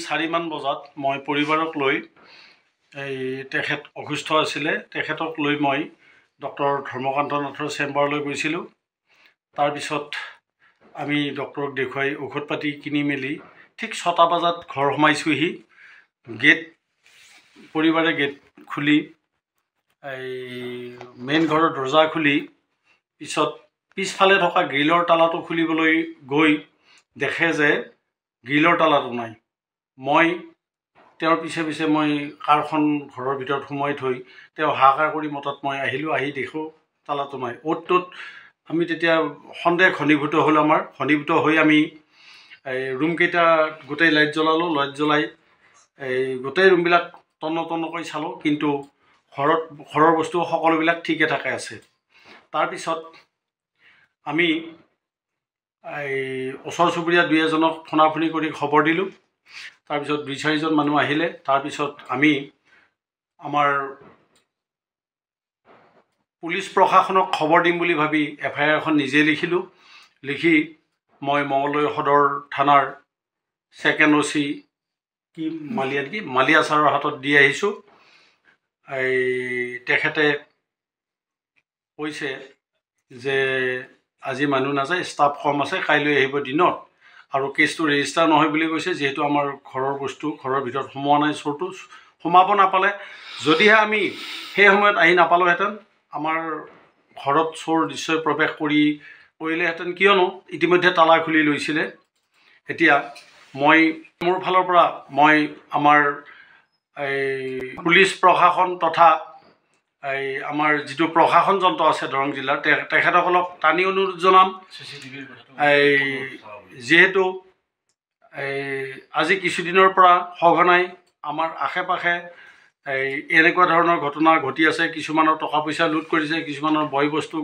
4মান বজাত মই পৰিবাৰক লৈ এই তেখেত অসুস্থ আছিলে তেখেতক লৈ মই ডক্টৰ ধৰ্মকান্ত নাথৰ চেম্বাৰলৈ গৈছিলোঁ তাৰ পিছত আমি ডক্টৰক দেখুৱাই ঔষধ পাতি কিনি মেলি ঠিক 6টা বজাত ঘৰ সোমাইছোহি গেট পৰিবাৰে গেট খুলি এই মেইন ঘৰৰ দৰজা খুলি পিছত পিছফালে থকা গ্ৰিলৰ তালাটো খুলিবলৈ গৈ দেখে যে গ্ৰিলৰ তালাটো নাই মই তেওঁৰ পিছে পিছে মই কাৰখন ঘৰৰ ভিতৰত সোমাই থৈ তেওঁ হাহাকাৰ কৰি মতাত মই আহিলোঁ আহি দেখোঁ তালাটো নাই অ'ত আমি তেতিয়া সন্দেহ ঘনীভূত হ'ল আমাৰ ঘনীভূত হৈ আমি এই ৰুমকেইটা গোটেই লাইট জ্বলালোঁ লাইট জ্বলাই এই গোটেই ৰুমবিলাক তন্নকৈ চালোঁ কিন্তু ঘৰৰ বস্তু সকলোবিলাক ঠিকে ঠাকে আছে তাৰপিছত আমি এই ওচৰ চুবুৰীয়া দুই এজনক ফোনাফোনি কৰি খবৰ দিলোঁ তাৰপিছত 2-4জন মানুহ আহিলে তাৰপিছত আমি আমাৰ পুলিচ প্ৰশাসনক খবৰ দিম বুলি ভাবি FIR এখন নিজে লিখিলোঁ লিখি মই মঙলদৈ সদৰ থানাৰ ছেকেণ্ড OC কি মালিয়া ছাৰৰ হাতত দি আহিছোঁ এই তেখেতে কৈছে যে আজি মানুহ নাযায় ষ্টাফ কম আছে কাইলৈ আহিব দিনত আৰু কেছটো ৰেজিষ্টাৰ নহয় বুলি কৈছে যেহেতু আমাৰ ঘৰৰ বস্তু ঘৰৰ ভিতৰত সোমোৱা নাই চোৰটো সোমাব নাপালে যদিহে আমি সেই সময়ত আহি নাপালোহেঁতেন আমাৰ ঘৰত চোৰ নিশ্চয় প্ৰৱেশ কৰিলেহেঁতেন কিয়নো ইতিমধ্যে তালা খুলি লৈছিলে এতিয়া মই মোৰ ফালৰ পৰা মই আমাৰ এই পুলিচ প্ৰশাসন তথা এই আমাৰ যিটো প্ৰশাসন যন্ত্ৰ আছে দৰং জিলাৰ তেখেতসকলক টানি অনুৰোধ জনাম এই যেহেতু এই আজি কিছুদিনৰ পৰা সঘনাই আমাৰ আশে পাশে এই এনেকুৱা ধৰণৰ ঘটনা ঘটি আছে কিছুমানৰ টকা পইচা লুট কৰিছে কিছুমানৰ বয় বস্তু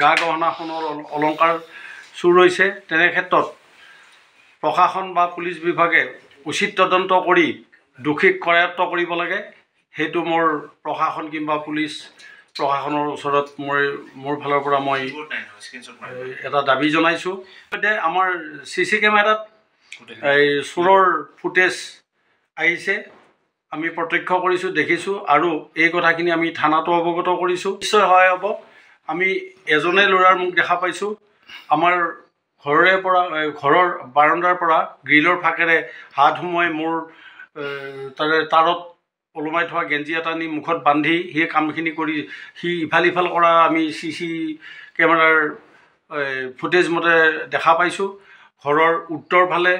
গা গহনা সোণৰ অলংকাৰ চুৰ হৈছে তেনে ক্ষেত্ৰত প্ৰশাসন বা পুলিচ বিভাগে উচিত তদন্ত কৰি দোষীক কৰায়ত্ব কৰিব লাগে সেইটো মোৰ প্ৰশাসন কিংবা পুলিচ প্ৰশাসনৰ ওচৰত মোৰ ফালৰ পৰা মই এটা দাবী জনাইছোঁ আমাৰ CC কেমেৰাত এই চোৰৰ ফুটেজ আহিছে আমি প্ৰত্যক্ষ কৰিছোঁ দেখিছোঁ আৰু এই কথাখিনি আমি থানাতো অৱগত কৰিছোঁ নিশ্চয় সহায় হ'ব আমি এজনে ল'ৰাৰ মুখ দেখা পাইছোঁ আমাৰ ঘৰৰ বাৰাণ্ডাৰ পৰা গ্ৰিলৰ ফাকেৰে হাত সোমোৱাই মোৰ তাৰত ওলমাই থোৱা গেঞ্জি এটা নি মুখত বান্ধি সেই কামখিনি কৰি সি ইফাল সিফাল কৰা আমি CC কেমেৰাৰ ফুটেজ মতে দেখা পাইছোঁ ঘৰৰ উত্তৰ ফালে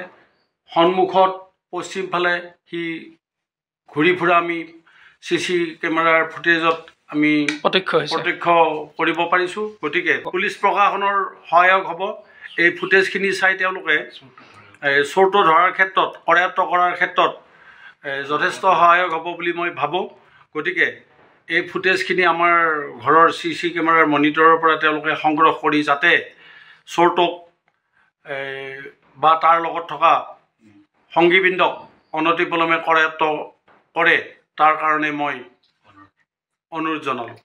সন্মুখত পশ্চিম ফালে সি ঘূৰি ফুৰা আমি CC কেমেৰাৰ ফুটেজত আমি প্ৰত্যক্ষ কৰিব পাৰিছোঁ গতিকে পুলিচ প্ৰশাসনৰ সহায়ক হ'ব এই ফুটেজখিনি চাই তেওঁলোকে চোৰটো ধৰাৰ ক্ষেত্ৰত কৰায়ত্ব কৰাৰ ক্ষেত্ৰত যথেষ্ট সহায়ক হ'ব বুলি মই ভাবোঁ গতিকে এই ফুটেজখিনি আমাৰ ঘৰৰ CC কেমেৰাৰ মনিটৰৰ পৰা তেওঁলোকে সংগ্ৰহ কৰি যাতে চোৰটোক বা তাৰ লগত থকা সংগীবৃন্দক অনতিপলমে কৰায়ত্ব কৰে তাৰ কাৰণে মই অনুৰোধ জনালোঁ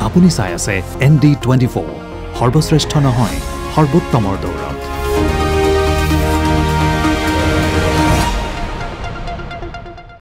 আপুনি চাই আছে ND24 সৰ্বশ্ৰেষ্ঠ নহয় সৰ্বোত্তমৰ দৌৰত